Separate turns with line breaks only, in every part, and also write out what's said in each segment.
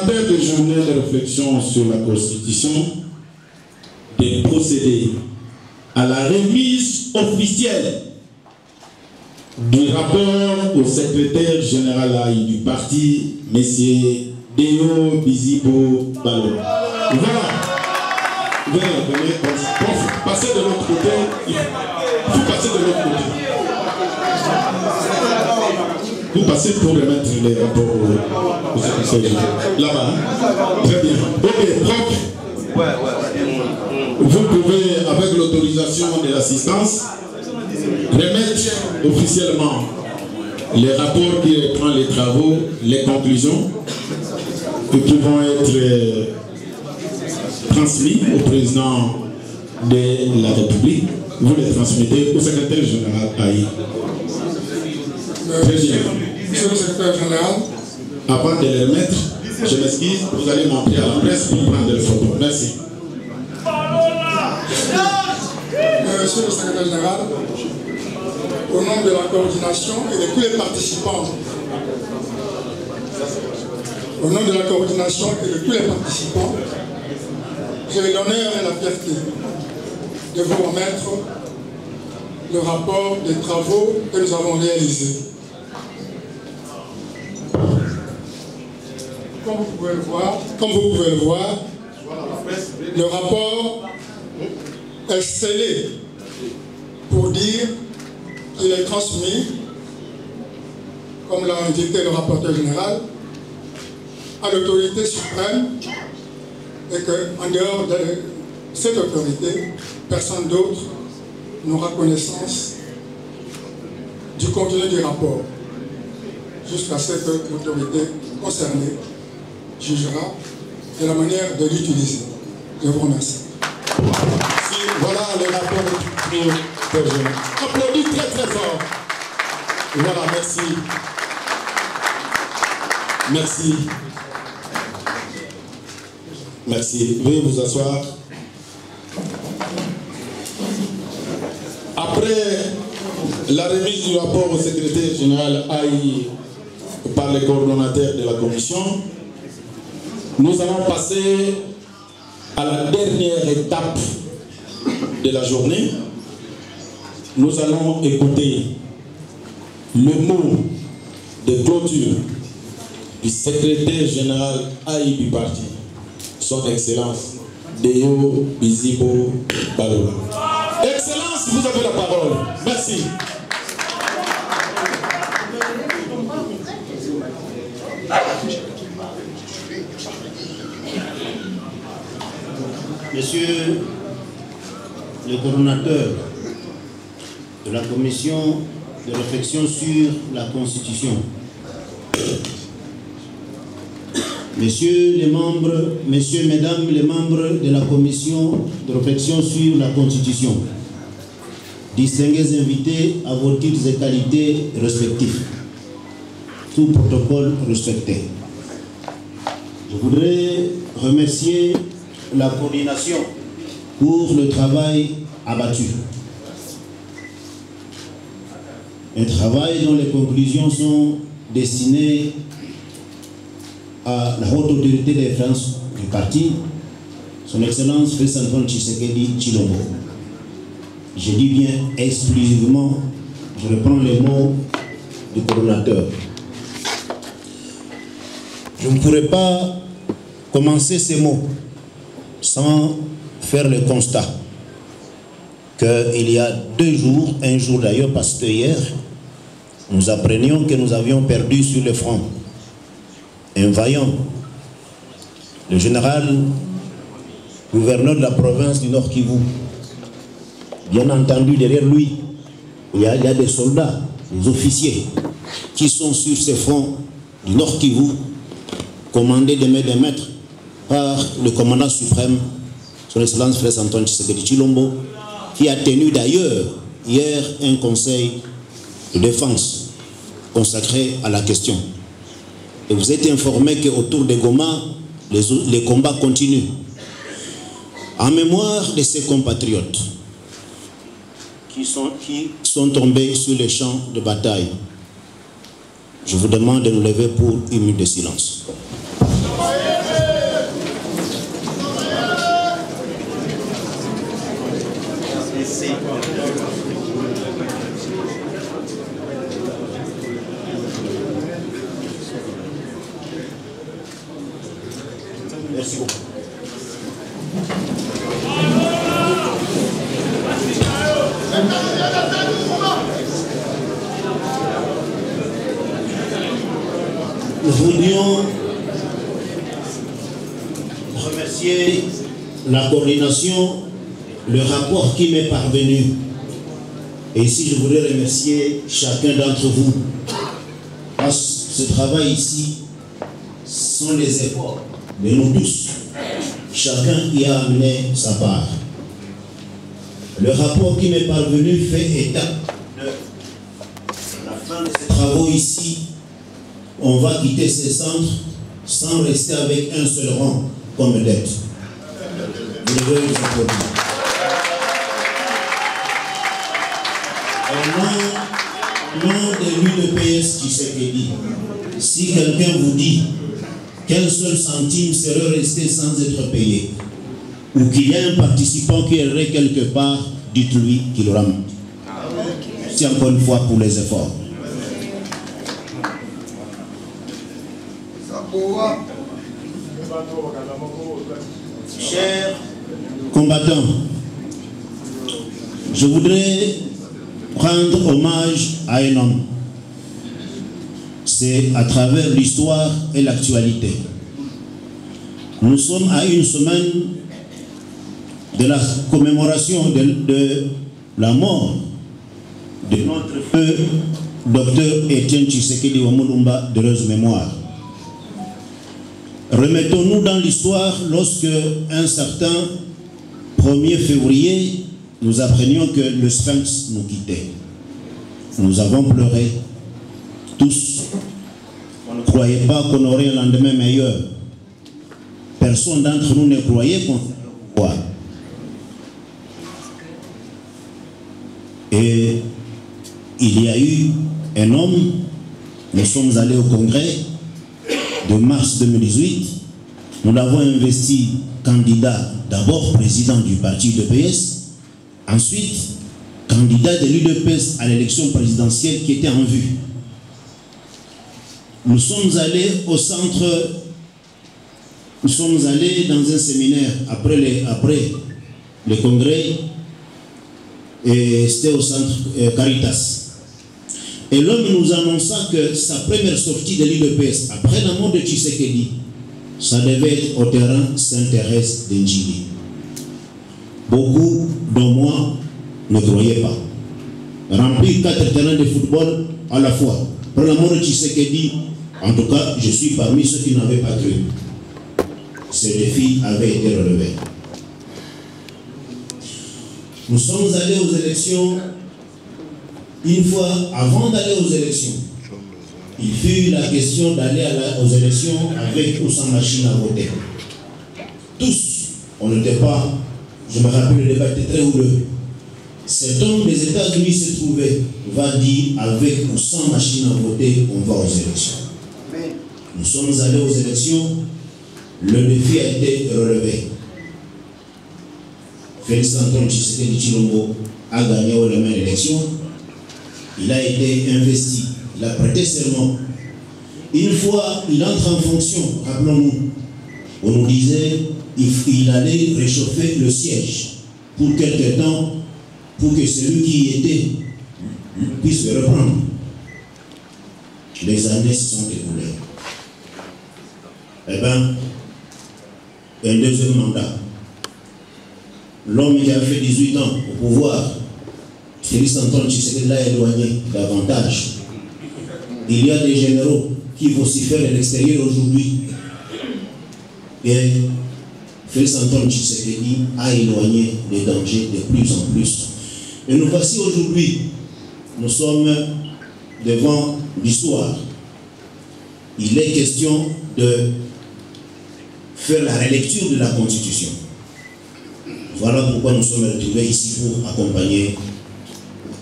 coordonnateur de journée de réflexion sur la Constitution de procéder à la remise officielle du rapport au secrétaire général du parti, M. Deo Bizibo Balo. Venez, passez de l'autre côté. Vous passez de l'autre côté. Vous passez pour remettre les rapports au secrétaire général. Là-bas. Très bien. Ok, propre. Vous pouvez, avec l'autorisation de l'assistance, remettre officiellement les rapports qui reprennent les travaux, les conclusions, et qui vont être transmis au président de la République. Vous les transmettez au secrétaire général Aïe. Très bien.
Monsieur le secrétaire général,
avant de les remettre, je m'excuse, vous allez montrer à la presse pour prendre les photos. Merci.
Monsieur le secrétaire général, au nom de la coordination et de tous les participants, au nom de la coordination et de tous les participants, j'ai l'honneur et la fierté de vous remettre le rapport des travaux que nous avons réalisés. Comme vous pouvez le voir, le rapport est scellé pour dire qu'il est transmis, comme l'a indiqué le rapporteur général, à l'autorité suprême et qu'en dehors de cette autorité, personne d'autre n'aura connaissance du contenu du rapport jusqu'à ce que l'autorité concernée jugera de la manière de l'utiliser. Je vous remercie.
Voilà le rapport du applaudis très très fort. Voilà, merci. Merci. Merci. Veuillez vous asseoir. Après la remise du rapport au secrétaire général Aïe par les coordonnateurs de la commission, nous allons passer à la dernière étape de la journée. Nous allons écouter le mot de clôture du secrétaire général Aïe du parti, son Excellence Deo Bizibo Balo. Excellence, vous avez la parole. Merci.
Monsieur le coordonnateur de la commission de réflexion sur la Constitution, Messieurs, Mesdames les membres de la commission de réflexion sur la Constitution, distingués invités à vos titres et qualités respectifs, tout protocole respecté. Je voudrais remercier la coordination pour le travail abattu. Un travail dont les conclusions sont destinées à la haute autorité des finances du parti, son Excellence Félix Antoine Tshisekedi Tshilombo. Je dis bien exclusivement, je reprends les mots du coordonnateur. Je ne pourrais pas commencer ces mots sans faire le constat qu'il y a 2 jours, un jour d'ailleurs parce que hier, nous apprenions que nous avions perdu sur le front un vaillant, le général gouverneur de la province du Nord Kivu. Bien entendu, derrière lui, il y a des soldats, des officiers qui sont sur ce front du Nord Kivu, commandés de main de maître par le commandant suprême, son Excellence Félix Antoine Tshisekedi Tshilombo, qui a tenu d'ailleurs hier un conseil de défense consacré à la question. Et vous êtes informé qu'autour de Goma, les combats continuent. En mémoire de ces compatriotes qui sont tombés sur les champs de bataille, je vous demande de nous lever pour une minute de silence. Merci. Merci beaucoup. Nous voulions remercier la coordination, le rapport qui m'est parvenu. Et ici, je voudrais remercier chacun d'entre vous. Parce que ce travail ici sont les efforts de nous tous. Chacun y a amené sa part. Le rapport qui m'est parvenu fait état de la fin de ces travaux ici. On va quitter ces centres sans rester avec un seul rang comme dette. Vous devez vous applaudir. Au nom de l'UDPS Tshisekedi, si quelqu'un vous dit qu'un seul centime serait resté sans être payé, ou qu'il y a un participant qui irait quelque part, dites-lui qu'il aura. Merci encore une fois pour les efforts. Chers combattants, je voudrais rendre hommage à un homme. C'est à travers l'histoire et l'actualité. Nous sommes à une semaine de la commémoration de la mort de notre feu Dr Etienne Tshisekedi Wamulumba, d'heureuse mémoire. Remettons-nous dans l'histoire lorsque un certain 1er février, nous apprenions que le Sphinx nous quittait. Nous avons pleuré, tous. On ne croyait pas qu'on aurait un lendemain meilleur. Personne d'entre nous ne croyait qu'on serait au pouvoir. Et il y a eu un homme, nous sommes allés au congrès de mars 2018, nous l'avons investi candidat, d'abord président du parti UDPS, ensuite candidat de l'UDPS à l'élection présidentielle qui était en vue. Nous sommes allés au centre, nous sommes allés dans un séminaire après le congrès, et c'était au centre Caritas. Et l'homme nous annonça que sa première sortie de l'UDPS, après la mort de Tshisekedi, ça devait être au terrain Sainte-Thérèse d'Ndjili. Beaucoup, dont moi, ne croyaient pas. Remplir 4 terrains de football à la fois. Après la mort de Tshisekedi, en tout cas, je suis parmi ceux qui n'avaient pas cru. Ce défi avait été relevé. Nous sommes allés aux élections. Une fois, avant d'aller aux élections, il fut la question d'aller aux élections avec ou sans machine à voter. Tous, on n'était pas, je me rappelle, le débat était très houleux. Cet homme des États-Unis se trouvait, va dire, avec ou sans machine à voter, on va aux élections. Nous sommes allés aux élections, le défi a été relevé. Félix Antoine Tshisekedi Tshilombo a gagné au lendemain de l'élection. Il a été investi, il a prêté serment. Une fois il entre en fonction, rappelons-nous, on nous disait qu'il allait réchauffer le siège pour quelque temps, pour que celui qui y était puisse le reprendre. Les années se sont écoulées. Eh bien, un deuxième mandat. L'homme qui a fait 18 ans au pouvoir, Félix Antoine Tshisekedi l'a éloigné davantage. Il y a des généraux qui vocifèrent de l'extérieur aujourd'hui. Et Félix Antoine Tshisekedi a éloigné les dangers de plus en plus. Et nous voici aujourd'hui, nous sommes devant l'histoire. Il est question de faire la relecture de la Constitution. Voilà pourquoi nous sommes retrouvés ici pour accompagner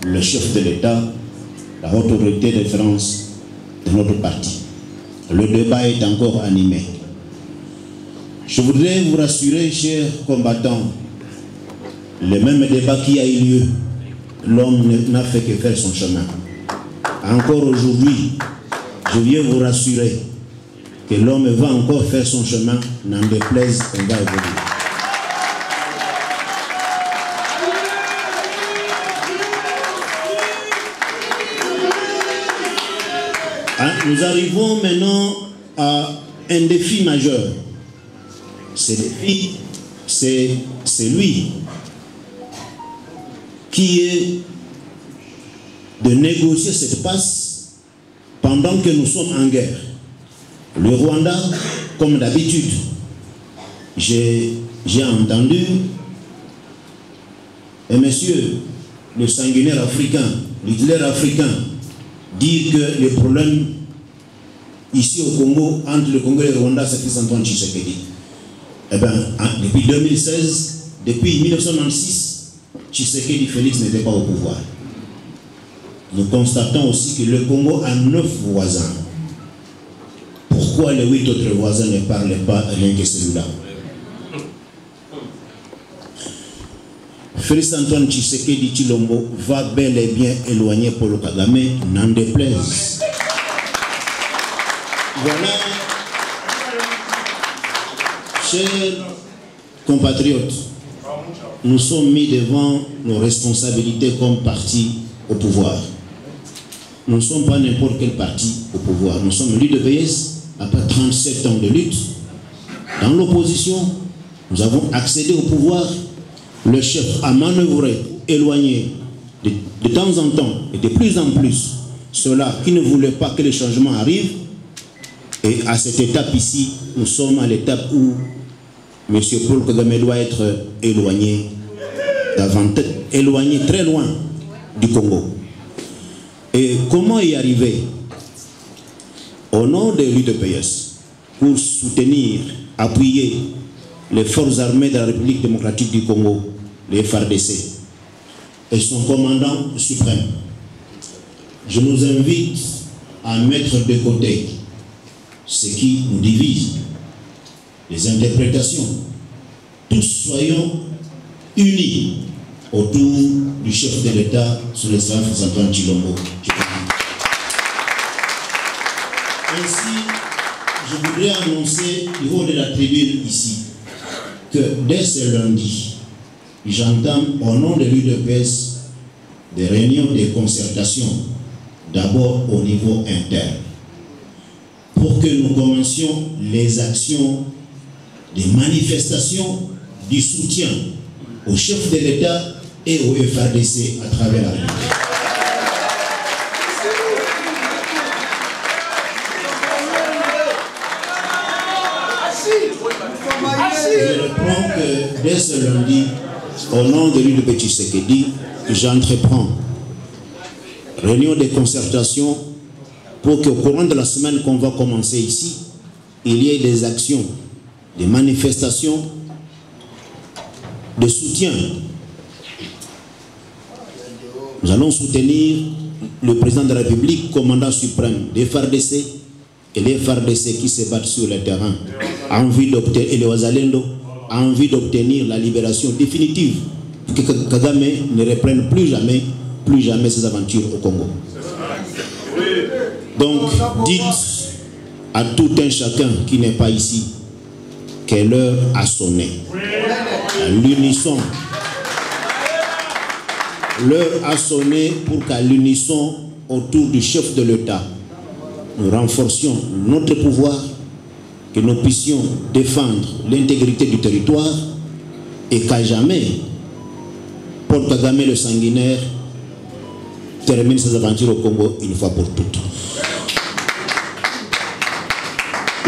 le chef de l'État, la haute autorité de référence de notre parti. Le débat est encore animé. Je voudrais vous rassurer, chers combattants, le même débat qui a eu lieu, l'homme n'a fait que faire son chemin. Encore aujourd'hui, je viens vous rassurer que l'homme va encore faire son chemin, n'en déplaise, on va évoluer. Nous arrivons maintenant à un défi majeur. Ce défi, c'est celui qui est de négocier cette passe pendant que nous sommes en guerre. Le Rwanda, comme d'habitude, j'ai entendu un monsieur, le sanguinaire africain, l'Hitler africain, dire que les problèmes ici au Congo, entre le Congo et le Rwanda, c'est Félix-Antoine Tshisekedi. Eh bien, depuis 2016, depuis 1996, Tshisekedi Félix n'était pas au pouvoir. Nous constatons aussi que le Congo a 9 voisins. Pourquoi les 8 autres voisins ne parlent pas rien que celui-là? Félix-Antoine Tshisekedi Tshilombo va bel et bien éloigner Paul Kagame, n'en déplaise. Voilà, chers compatriotes, nous sommes mis devant nos responsabilités comme parti au pouvoir. Nous ne sommes pas n'importe quel parti au pouvoir. Nous sommes l'UDPS, après 37 ans de lutte. Dans l'opposition, nous avons accédé au pouvoir. Le chef a manœuvré, éloigné de temps en temps et de plus en plus ceux-là qui ne voulaient pas que les changements arrivent. Et à cette étape ici, nous sommes à l'étape où M. Paul Kagame doit être éloigné, davantage, éloigné très loin du Congo. Et comment y arriver? Au nom de l'UDPS, pour soutenir, appuyer les forces armées de la République démocratique du Congo, les FARDC, et son commandant suprême, je nous invite à mettre de côté ce qui nous divise, les interprétations. Tous soyons unis autour du chef de l'État, sous l'excellence Félix-Antoine Tshilombo. Ainsi, je voudrais annoncer au niveau de la tribune ici que dès ce lundi, j'entame au nom de l'UDPS des réunions de concertation, d'abord au niveau interne, pour que nous commencions les actions, des manifestations du soutien au chef de l'État et au FARDC à travers la République. Je reprends que dès ce lundi, au nom de l'UDPS Tshisekedi, j'entreprends réunion de concertation pour qu'au courant de la semaine qu'on va commencer ici, il y ait des actions, des manifestations de soutien. Nous allons soutenir le président de la République, commandant suprême des FARDC et les FARDC qui se battent sur le terrain, et les Wazalendo, a envie d'obtenir la libération définitive, pour que Kagame ne reprenne plus jamais ses aventures au Congo. Donc, dites à tout un chacun qui n'est pas ici que l'heure a sonné. À l'unisson. L'heure a sonné pour qu'à l'unisson, autour du chef de l'État, nous renforcions notre pouvoir, que nous puissions défendre l'intégrité du territoire et qu'à jamais, Paul Kagame le sanguinaire termine ses aventures au Congo une fois pour toutes.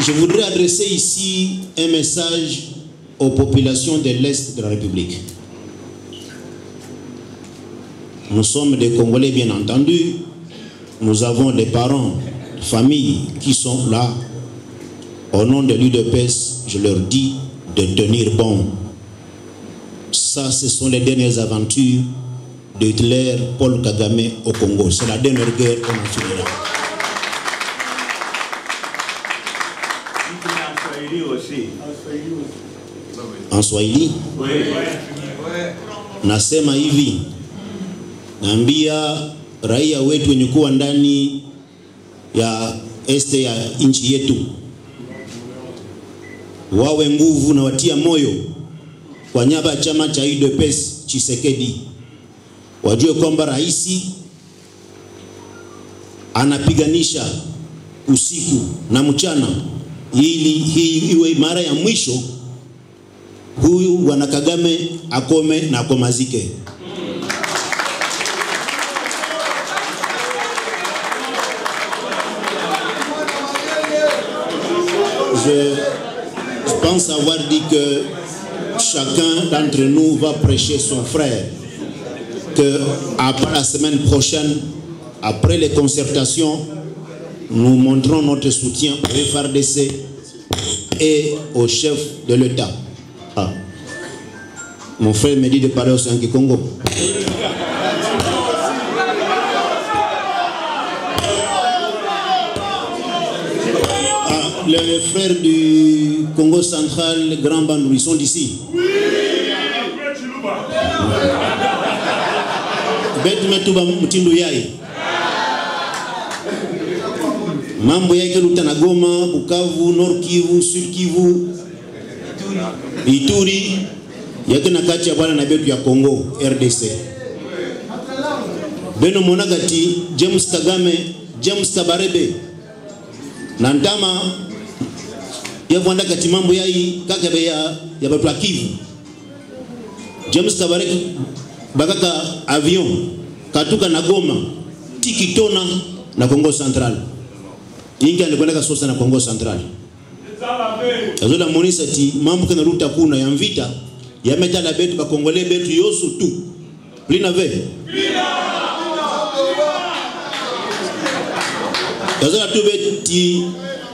Je voudrais adresser ici un message aux populations de l'Est de la République. Nous sommes des Congolais bien entendu, nous avons des parents, des familles qui sont là. Au nom de l'UDPS, je leur dis de tenir bon. Ça, ce sont les dernières aventures de Hitler, Paul Kagame au Congo. C'est la dernière guerre qu'on a finira. En Swahili? Oui. nasema hivi, naambia raia wetu wenye kuwa ndani ya este ya nchi yetu, wawe nguvu na watia moyo kwa nyaba chama cha UDPS Tshisekedi. Wajue kwamba rais anapiganisha usiku na mchana ili hii iwe mara ya mwisho huyu bwana Kagame akome na akomazike. Je pense avoir dit que chacun d'entre nous va prêcher son frère, que après la semaine prochaine, après les concertations, nous montrons notre soutien au FARDC et au chef de l'État. Ah. Mon frère me dit de parler au Sanki Congo. Les frères du Congo central, les grands bandits, ils sont d'ici. Oui. Mambo yake Lutana Goma, Bukavu, Nord Kivu, Sud Kivu, Ituri, yake na kati ya bwana na betu ya Congo, RDC. Beno Monagati, James Kagame, James Kabarebe, Nantama, yavwanda kati mambo yai kakabe ya batu ya Kivu. James Kabarebe, bakaka avion, katuka na Goma, tikitona na Congo central. Ingi alikwenda kasosa na Congo central. Azola monisa ti mambo kana ruta kuna ya mvita ya metala betu ba Kongole betu yoso tu. Plina ve. Azola tu beti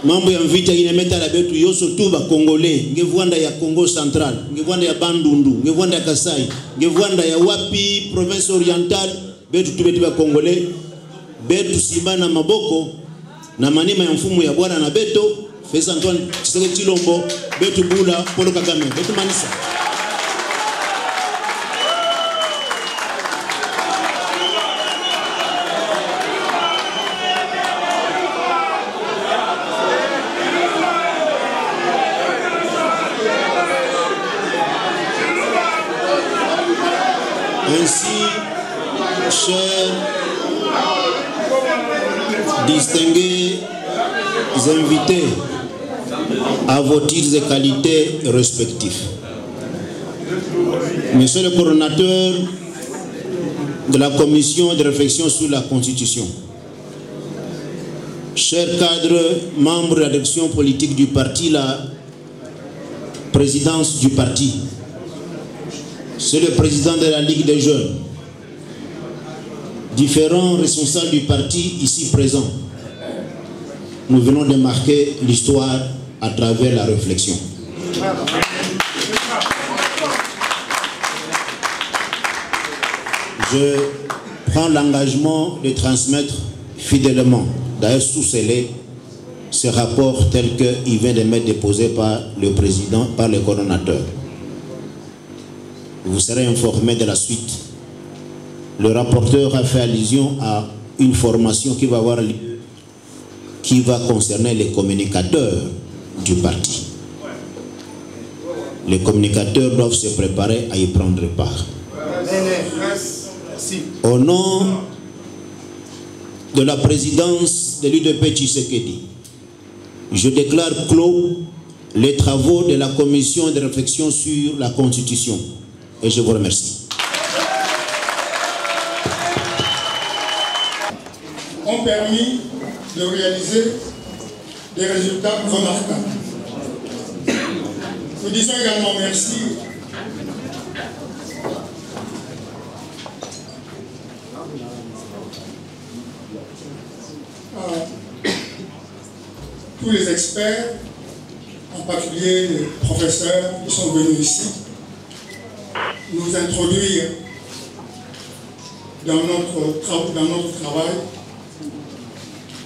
mambo ya mvita ina metala betu yoso tu ba Kongole, ngevwanda ya Congo central, ngevwanda ya Bandundu, ngevwanda ya Kasai, ngevwanda ya wapi province orientale betu tu beti ba Kongole, betu simana maboko na manima ya mfumu ya bwana na beto Félix Antoine Tshisekedi Tshilombo betu bula Paul Kagame betu manisa. Ainsi, chers distingués invités à vos titres et qualités respectifs. Monsieur le coordonnateur de la commission de réflexion sur la Constitution, chers cadres, membres de la direction politique du parti, la présidence du parti, c'est le président de la Ligue des jeunes, différents responsables du parti ici présents. Nous venons de marquer l'histoire à travers la réflexion. Je prends l'engagement de transmettre fidèlement, d'ailleurs sous scellé, ce rapport tel qu'il vient de m'être déposé par le président, par le coordonnateur. Vous serez informé de la suite. Le rapporteur a fait allusion à une formation qui va avoir lieu, qui va concerner les communicateurs du parti. Les communicateurs doivent se préparer à y prendre part. Au nom de la présidence de l'UDP Tshisekedi, je déclare clos les travaux de la commission de réflexion sur la Constitution. Et je vous remercie.
Ont permis de réaliser des résultats remarquables. Nous disons également merci à tous les experts, en particulier les professeurs qui sont venus ici, nous introduire dans notre travail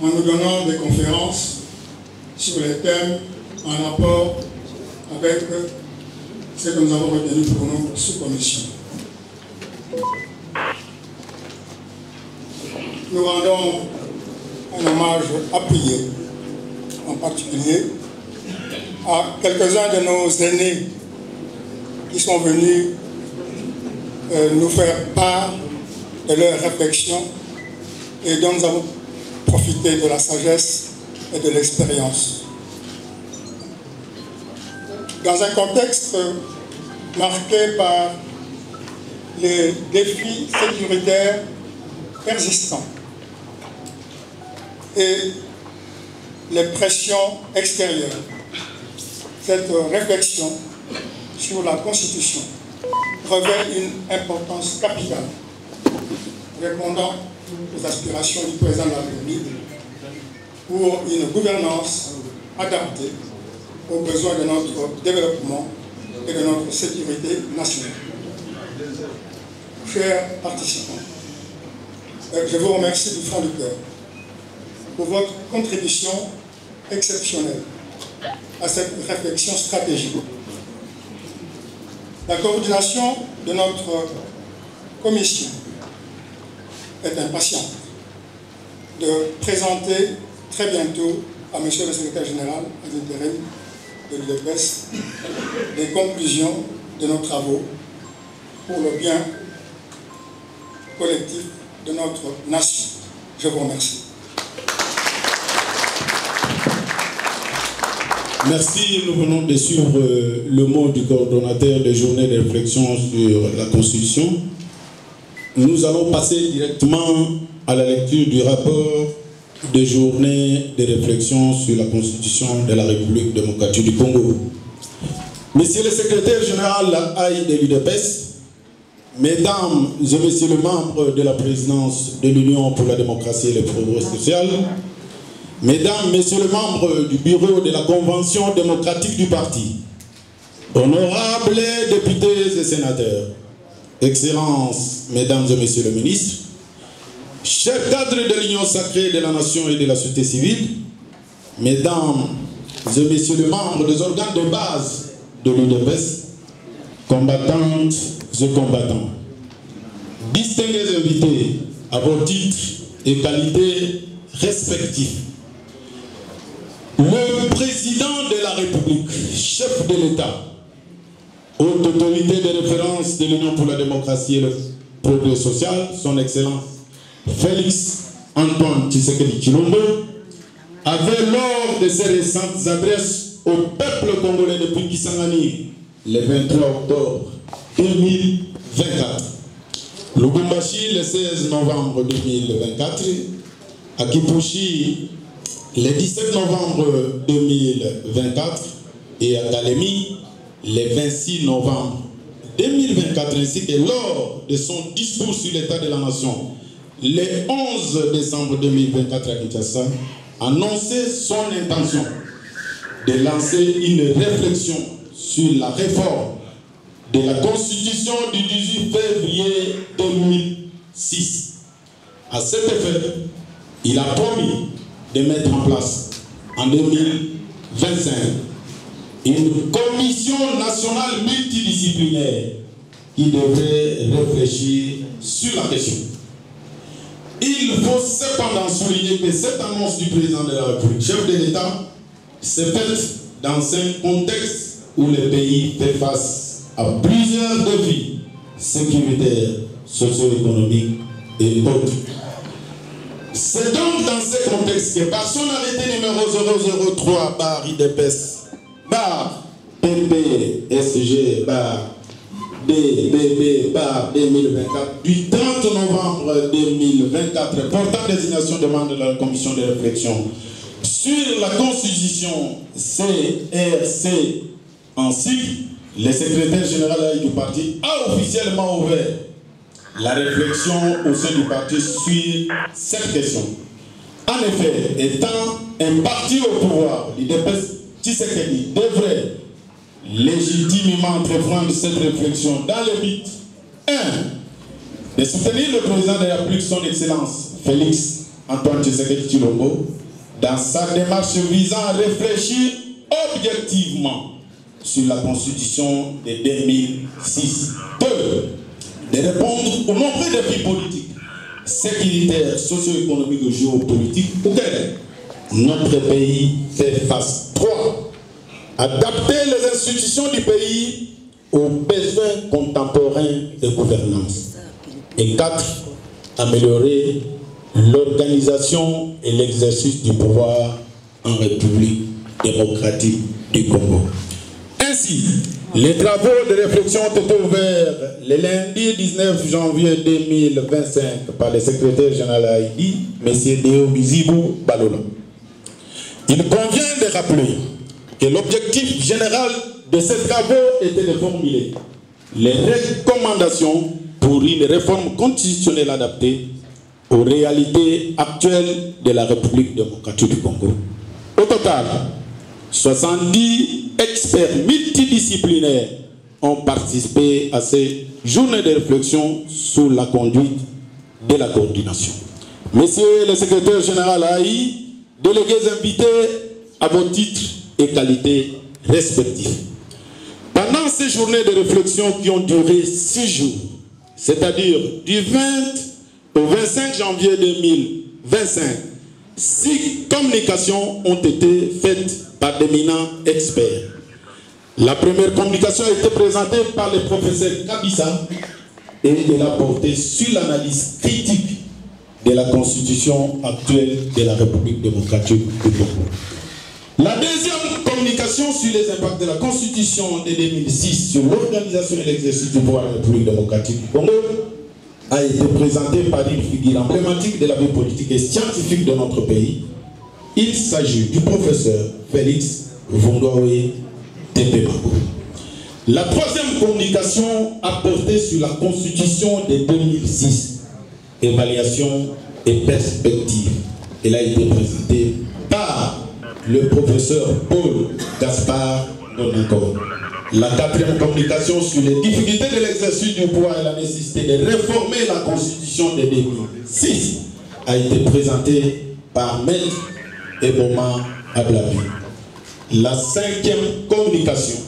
en nous donnant des conférences sur les thèmes en rapport avec ce que nous avons retenu pour nos sous-commissions. nous rendons un hommage appuyé, en particulier, à quelques-uns de nos aînés qui sont venus nous faire part de leurs réflexions et dont nous avons profité de la sagesse et de l'expérience. Dans un contexte marqué par les défis sécuritaires persistants et les pressions extérieures, cette réflexion sur la Constitution revêt une importance capitale, répondant aux aspirations du président de la République pour une gouvernance adaptée aux besoins de notre développement et de notre sécurité nationale. Chers participants, je vous remercie du fond du cœur pour votre contribution exceptionnelle à cette réflexion stratégique. La coordination de notre commission est impatiente de présenter très bientôt à Monsieur le Secrétaire Général à l'intérim de l'UDPS les conclusions de nos travaux pour le bien collectif de notre nation. Je vous remercie.
Merci, nous venons de suivre le mot du coordonnateur des journées de réflexion sur la Constitution. Nous allons passer directement à la lecture du rapport des journées de réflexion sur la Constitution de la République démocratique du Congo. Monsieur le secrétaire général de l'UDPS, Mesdames et Messieurs les membres de la présidence de l'Union pour la démocratie et le progrès social, Mesdames, Messieurs les membres du bureau de la Convention démocratique du parti, honorables députés et sénateurs, Excellences, Mesdames et Messieurs les ministres, chers cadres de l'Union sacrée de la nation et de la société civile, Mesdames et Messieurs les membres des organes de base de l'UDPS, combattantes et combattants, distingués invités à vos titres et qualités respectifs, le président de la République, chef de l'État, haute autorité de référence de l'Union pour la démocratie et le progrès social, son Excellence Félix Antoine Tshisekedi Tshilombo, avait lors de ses récentes adresses au peuple congolais depuis Kisangani, le 23 octobre 2024, Lubumbashi le 16 novembre 2024, à Kipushi le 17 novembre 2024 et à Kalemi le 26 novembre 2024, ainsi que lors de son discours sur l'état de la nation le 11 décembre 2024 à Kinshasa, annonçait son intention de lancer une réflexion sur la réforme de la Constitution du 18 février 2006. À cet effet, il a promis de mettre en place en 2025 une commission nationale multidisciplinaire qui devrait réfléchir sur la question. Il faut cependant souligner que cette annonce du président de la République, chef de l'État, s'est faite dans un contexte où le pays fait face à plusieurs défis sécuritaires, socio-économiques et autres. C'est donc dans ce contexte que par son arrêté numéro 003 bar IDPS bar PPSG bar DBB bar 2024 du 30 novembre 2024 portant désignation demande de la commission de réflexion sur la constitution CRC en sigle, le secrétaire général du parti a officiellement ouvert la réflexion au sein du parti sur cette question. En effet, étant un parti au pouvoir, l'UDPS Tshisekedi devrait légitimement entreprendre cette réflexion dans le but 1. de soutenir le président de la République, son Excellence Félix Antoine Tshisekedi Tshilombo, dans sa démarche visant à réfléchir objectivement sur la Constitution de 2006. 2. De répondre aux nombreux défis politiques, sécuritaires, socio-économiques et géopolitiques auxquels notre pays fait face. 3. Adapter les institutions du pays aux besoins contemporains de gouvernance. Et 4. Améliorer l'organisation et l'exercice du pouvoir en République démocratique du Congo. Ainsi, les travaux de réflexion ont été ouverts le lundi 19 janvier 2025 par le secrétaire général Haïti, M. Deo Bizibou Balola. Il convient de rappeler que l'objectif général de ces travaux était de formuler les recommandations pour une réforme constitutionnelle adaptée aux réalités actuelles de la République démocratique du Congo. Au total, 70 experts multidisciplinaires ont participé à ces journées de réflexion sous la conduite de la coordination. Messieurs le secrétaire général AI, délégués invités à vos titres et qualités respectifs. Pendant ces journées de réflexion qui ont duré 6 jours, c'est-à-dire du 20 au 25 janvier 2025, 6 communications ont été faites par d'éminents experts. La première communication a été présentée par le professeur Kabissa et elle a porté sur l'analyse critique de la constitution actuelle de la République démocratique du Congo. La deuxième communication sur les impacts de la constitution de 2006 sur l'organisation et l'exercice du pouvoir de la République démocratique du Congo a été présentée par une figure emblématique de la vie politique et scientifique de notre pays. Il s'agit du professeur Félix Vondowe Tepemako. La troisième communication a porté sur la constitution de 2006, évaluation et perspective. Elle a été présentée par le professeur Paul Gaspard Donacor. La quatrième communication sur les difficultés de l'exercice du pouvoir et la nécessité de réformer la constitution de 2006 a été présentée par Maître Eboma Ablavi. La cinquième communication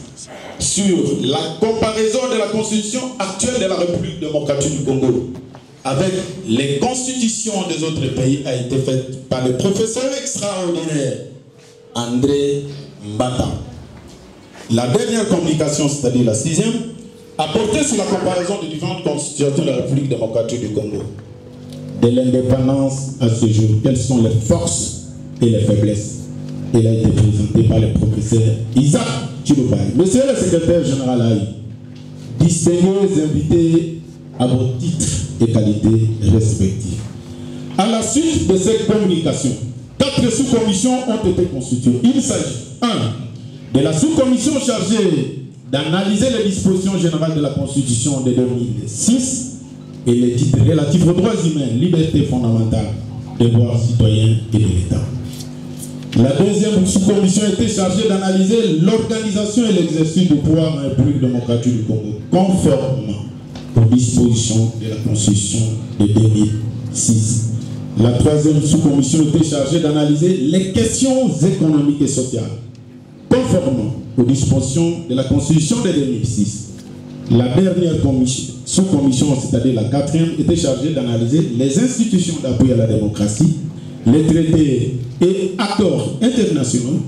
sur la comparaison de la constitution actuelle de la République démocratique du Congo avec les constitutions des autres pays a été faite par le professeur extraordinaire André Mbata. La dernière communication, c'est-à-dire la sixième, a porté sur la comparaison des différentes constitutions de la République démocratique du Congo. De l'indépendance à ce jour, quelles sont les forces et les faiblesses? Elle a été présentée par le professeur Isaac Chiloubaï. Monsieur le secrétaire général Haï, distingués invités à vos titres et qualités respectifs. À la suite de cette communication, 4 sous-commissions ont été constituées. Il s'agit 1. de la sous-commission chargée d'analyser les dispositions générales de la Constitution de 2006 et les titres relatifs aux droits humains, libertés fondamentales, devoirs citoyens et de l'État. La deuxième sous-commission était chargée d'analyser l'organisation et l'exercice du pouvoir en République démocratique du Congo, conformément aux dispositions de la Constitution de 2006. La troisième sous-commission était chargée d'analyser les questions économiques et sociales, conformément aux dispositions de la Constitution de 2006. La dernière sous-commission, c'est-à-dire la quatrième, était chargée d'analyser les institutions d'appui à la démocratie, les traités et accords internationaux,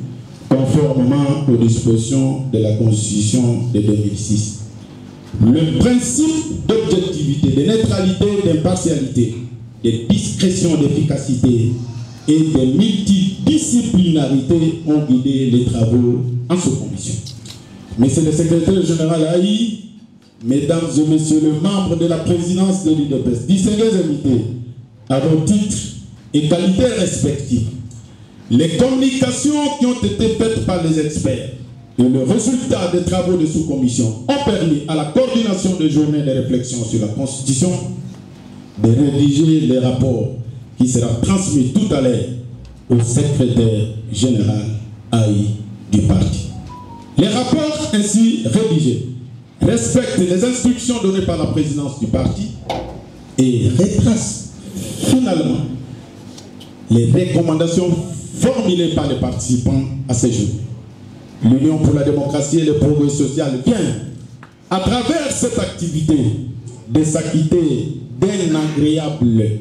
conformément aux dispositions de la Constitution de 2006. Le principe d'objectivité, de neutralité, d'impartialité, de discrétion, d'efficacité et de multidisciplinarité ont guidé les travaux en sous-commission. Monsieur le secrétaire général Haï, mesdames et messieurs les membres de la présidence de l'UDPS, distingués invités à vos titres et qualités respectives, les communications qui ont été faites par les experts et le résultat des travaux de sous-commission ont permis à la coordination des journées de réflexion sur la Constitution de rédiger les rapports qui sera transmis tout à l'heure au secrétaire général AI du parti. Les rapports ainsi rédigés respectent les instructions données par la présidence du parti et retracent finalement les recommandations formulées par les participants à ces jours. L'Union pour la démocratie et le progrès social vient, à travers cette activité, de s'acquitter d'un agréable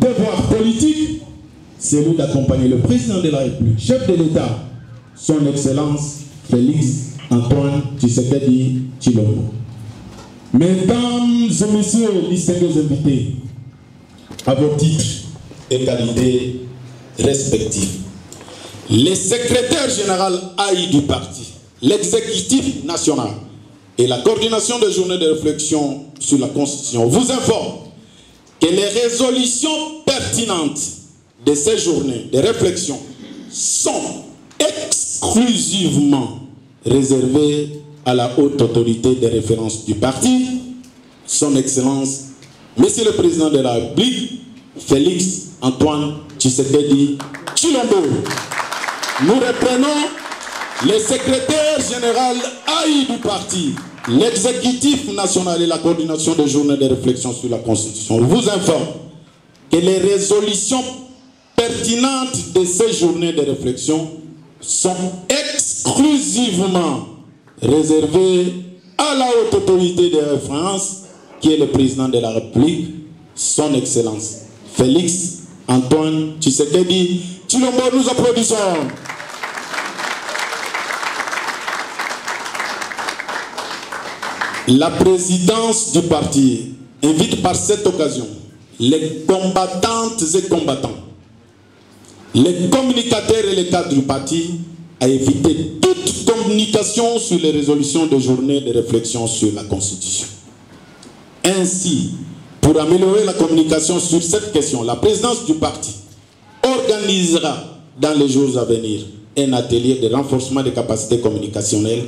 devoir politique, c'est lui d'accompagner le président de la République, chef de l'État, son Excellence Félix Antoine Tshisekedi Tshilombo. Mesdames et messieurs, distingués invités, à vos titres et qualités respectifs, les secrétaires généraux AI du parti, l'exécutif national et la coordination des journées de réflexion sur la Constitution vous informent que les résolutions pertinentes de ces journées de réflexion sont exclusivement réservées à la haute autorité de référence du parti, son Excellence, Monsieur le Président de la République, Félix Antoine Tshisekedi Tshilombo. Nous reprenons les secrétaires généraux AI du parti, l'exécutif national et la coordination des journées de réflexion sur la Constitution. Je vous informe que les résolutions pertinentes de ces journées de réflexion sont exclusivement réservées à la haute autorité de référence qui est le président de la République, son Excellence Félix Antoine Tshisekedi Tshilombo. Nous applaudissons. La présidence du parti invite par cette occasion les combattantes et combattants, les communicateurs et les cadres du parti à éviter toute communication sur les résolutions de journée de réflexion sur la Constitution. Ainsi, pour améliorer la communication sur cette question, la présidence du parti organisera dans les jours à venir un atelier de renforcement des capacités communicationnelles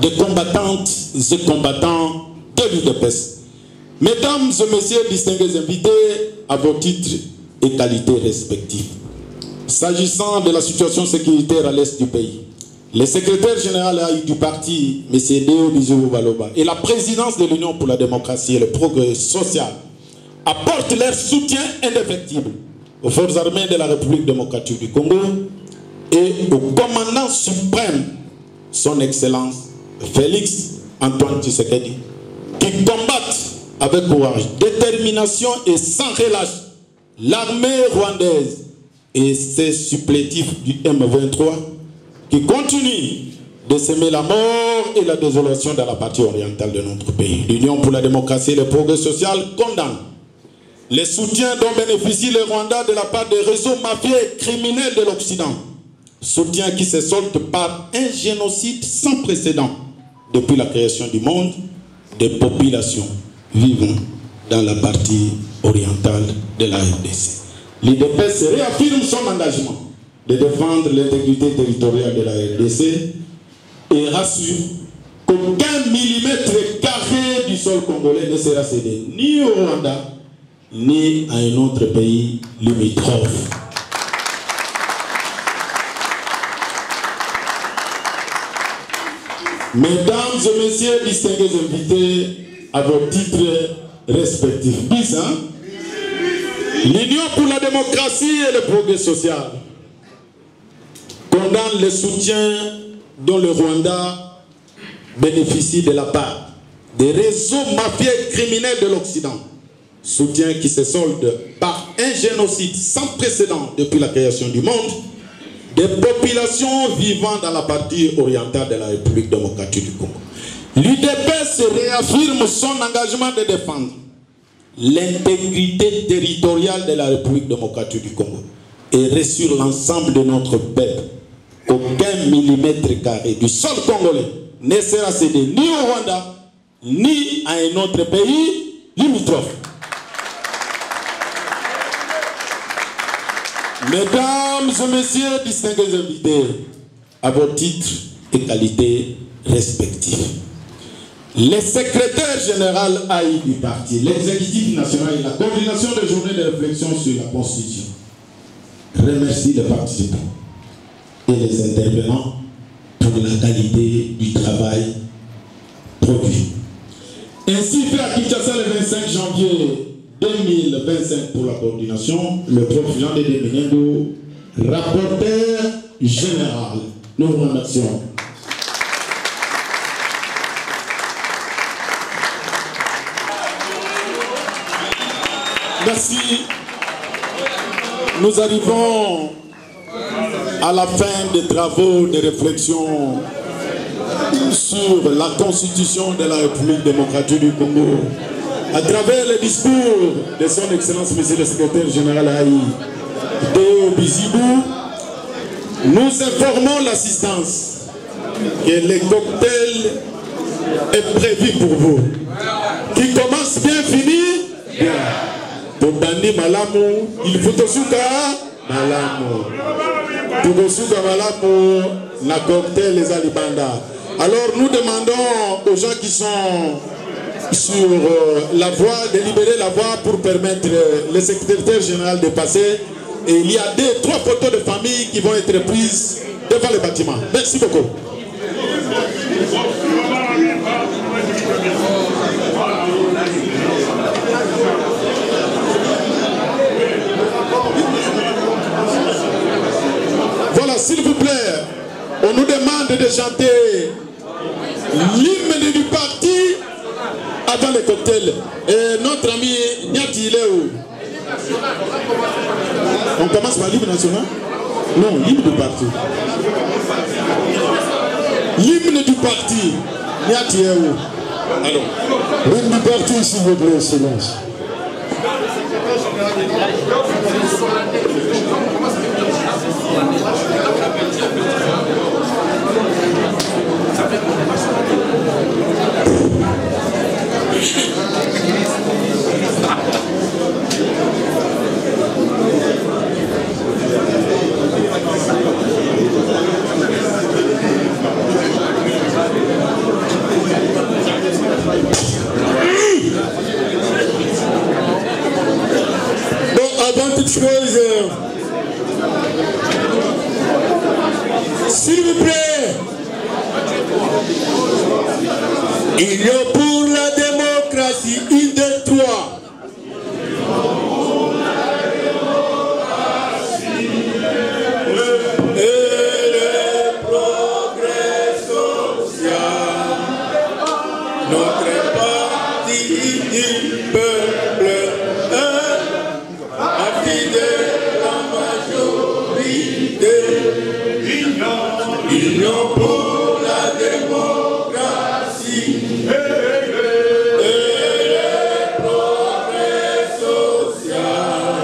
des combattantes et combattants de l'UDPS. Mesdames et messieurs distingués invités, à vos titres et qualités respectifs. S'agissant de la situation sécuritaire à l'est du pays, le secrétaire général du parti, M. Deo Bizou Baloba, et la présidence de l'Union pour la démocratie et le progrès social apportent leur soutien indéfectible aux forces armées de la République démocratique du Congo et au commandant suprême, son Excellence Félix Antoine Tshisekedi, qui combattent avec courage, détermination et sans relâche l'armée rwandaise et ses supplétifs du M23 qui continuent de semer la mort et la désolation dans la partie orientale de notre pays. L'Union pour la démocratie et le progrès social condamne les soutiens dont bénéficie le Rwanda de la part des réseaux mafieux et criminels de l'Occident. Soutien qui se solde par un génocide sans précédent depuis la création du monde des populations vivant dans la partie orientale de la RDC. L'UDPS réaffirme son engagement de défendre l'intégrité territoriale de la RDC et rassure qu'aucun millimètre carré du sol congolais ne sera cédé ni au Rwanda ni à un autre pays limitrophe. Mesdames et messieurs distingués invités, à vos titres respectifs. L'Union pour la démocratie et le progrès social condamne le soutien dont le Rwanda bénéficie de la part des réseaux mafieux criminels de l'Occident. Soutien qui se solde par un génocide sans précédent depuis la création du monde des populations vivant dans la partie orientale de la République démocratique du Congo. L'UDPS réaffirme son engagement de défendre l'intégrité territoriale de la République démocratique du Congo et rassure l'ensemble de notre peuple qu'aucun millimètre carré du sol congolais ne sera cédé ni au Rwanda ni à un autre pays limitrophe. Mesdames et messieurs distingués invités, à vos titres et qualités respectifs, les secrétaires généraux AI du parti, l'exécutif national et la coordination des journées de réflexion sur la Constitution remercient les participants et les intervenants pour la qualité du travail produit. Ainsi fait à Kinshasa le 25 janvier 2025 pour la coordination, le prof Jean Dédé Menendo, rapporteur général. Nous vous remercions. Merci. nous arrivons à la fin des travaux de réflexion sur la constitution de la République démocratique du Congo. À travers le discours de son Excellence, Monsieur le Secrétaire Général Haï de Bizibou, nous informons l'assistance que le cocktail est prévu pour vous. Qui commence bien, finit bien. Pour Bandi Malamu, il faut Tosuka Malamu. Pour Tosuka Malamu, la cocktail les Alibanda. Alors nous demandons aux gens qui sont sur la voie, de libérer la voie pour permettre le secrétaire général de passer. Et il y a 3 photos de famille qui vont être prises devant le bâtiment. Merci beaucoup. Voilà, s'il vous plaît, on nous demande de chanter l'hymne du parti avant le cocktail. Et notre ami Nyati, il est où? On commence par l'hymne national? Non, l'hymne du parti. L'hymne du parti. Nyati est où? Alors, l'hymne du parti, s'il vous plaît, silence. Avant toute chose, s'il vous plaît, union pour la démocratie, 1, 2, 3. Et le progrès social, notre parti du peuple. Union pour la démocratie et le progrès social,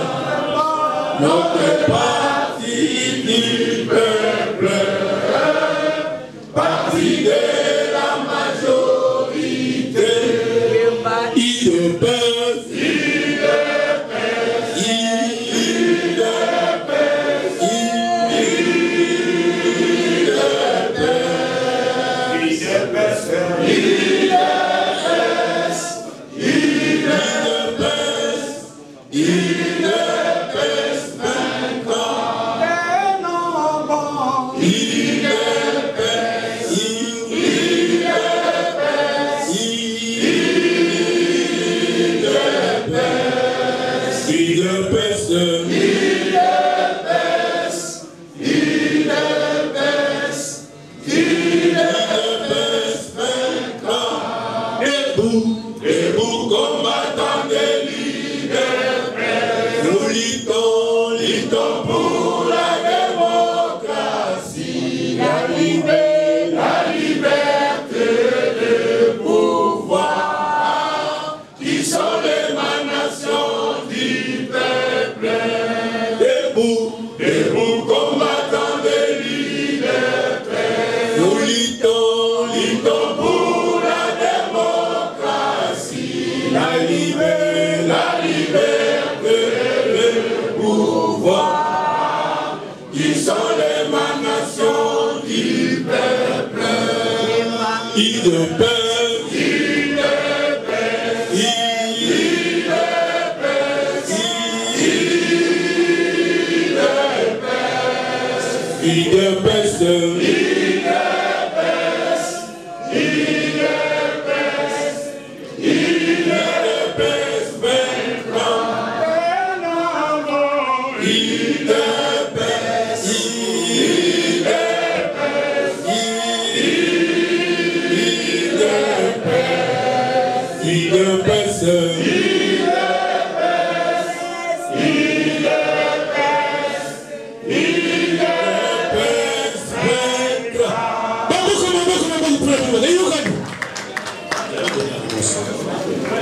notre parti du peuple, parti de la majorité, il pèse.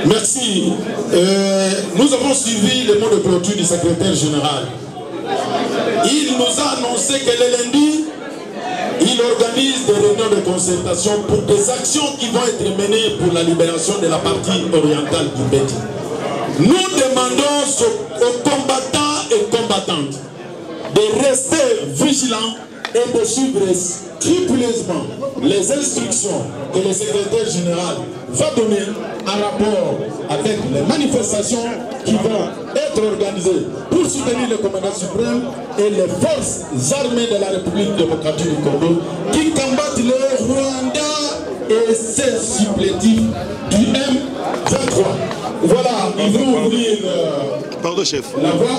Merci. Nous avons suivi les mots de clôture du secrétaire général. Il nous a annoncé que le lundi, il organise des réunions de concertation pour des actions qui vont être menées pour la libération de la partie orientale du Béti. Nous demandons aux combattants et combattantes de rester vigilants et de suivre scrupuleusement les instructions que le secrétaire général va donner en rapport avec les manifestations qui vont être organisées pour soutenir le commandant suprême et les forces armées de la République démocratique du Congo qui combattent le Rwanda et ses supplétifs du M23. Voilà, ils vont ouvrir
Pardon, chef.
la voie.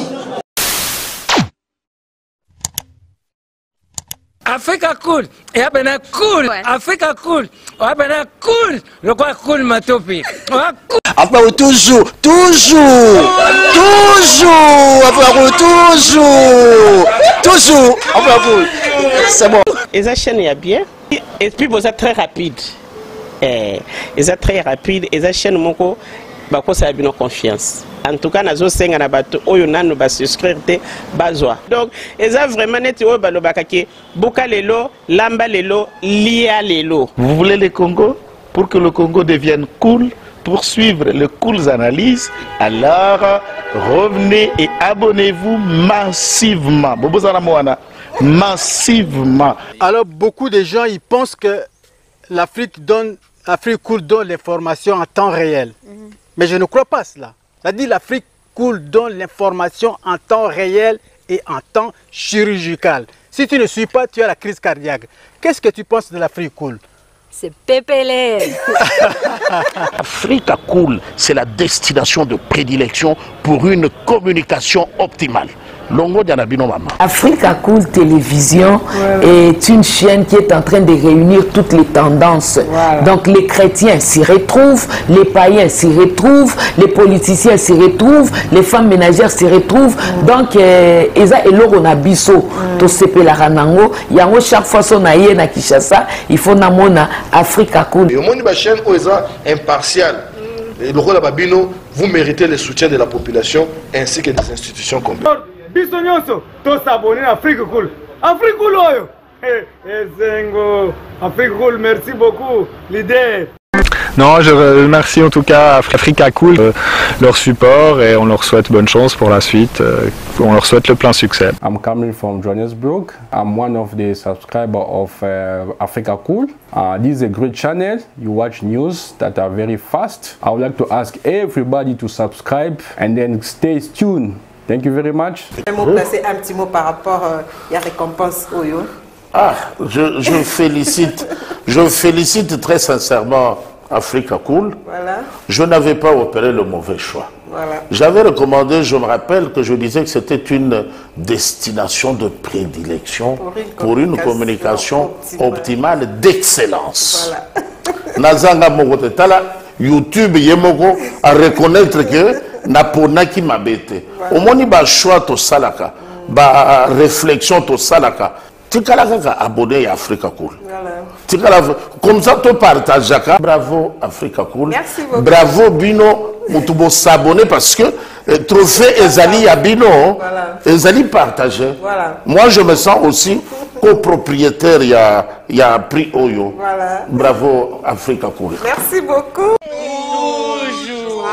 Africa cool, et abena cool, Africa cool, abena cool, le quoi cool matopi.
Après toujours, c'est bon.
Et ça chaîne est bien, et puis vous êtes très rapide. Et ça très rapide, et ça chaîne moko, bah quoi ça a bien confiance. En tout cas, nazo senga na bato oyo nanu ba souscrire te bazwa. Donc, eza vraiment neti oyo balobaka ke boka lelo, lamba lelo, lia lelo.
Vous voulez le Congo? Pour que le Congo devienne cool, pour suivre les cool analyses, alors revenez et abonnez-vous massivement. Massivement.
Alors beaucoup de gens ils pensent que l'Afrique cool donne l'information en temps réel. Mais je ne crois pas cela. C'est-à-dire l'Afrique cool donne l'information en temps réel et en temps chirurgical. Si tu ne suis pas, tu as la crise cardiaque. Qu'est-ce que tu penses de l'Afrique cool?
C'est Pépélé.
Africa Cool, c'est la destination de prédilection pour une communication optimale. Longo Dianabino Mama.
Africa Cool Télévision est une chaîne qui est en train de réunir toutes les tendances. Donc les chrétiens s'y retrouvent, les païens s'y retrouvent, les politiciens s'y retrouvent, les femmes ménagères s'y retrouvent. Donc Eza Eloro na biso to sepela ranango, yango chaque fois son aye na Kinshasa, il faut namona Africa Cool.
Et au monde de chaîne Oeza impartial. Et le rôle de Babino, vous méritez le soutien de la population ainsi que des institutions complètes.
Bisognoso, tous s'abonner à Afrique Cool. Afrique Cool, oyo. Zengo, Afrique Cool, merci beaucoup, leader.
Non, je remercie en tout cas Africa Cool, leur support et on leur souhaite bonne chance pour la suite. On leur souhaite le plein succès.
I'm coming from Johannesburg. I'm one of the subscribers of Africa Cool. This is a great channel. You watch news that are very fast. I would like to ask everybody to subscribe and then stay tuned. Thank you very much.
Placer un petit mot par rapport à la récompense Oyo.
Ah, je félicite très sincèrement Africa Cool.
Voilà.
Je n'avais pas opéré le mauvais choix.
Voilà.
J'avais recommandé, je me rappelle que je disais que c'était une destination de prédilection pour une communication optimale d'excellence.
Voilà.
Nazanga Mogotala, YouTube Yemoko à reconnaître que Naponaki Mabete. Au moni ba choix to salaka, ba réflexion to salaka. Tikalaka abonné à Africa Cool. Voilà. Comme ça tu partages. Bravo Africa Cool.
Merci beaucoup.
Bravo Bino, mutubo s'abonner parce que trophée Ezali à Bino, Ezali partagé.
Voilà.
Moi je me sens aussi copropriétaire, il y a prix Oyo.
Voilà.
Bravo Africa Cool.
Merci beaucoup.
Toujours.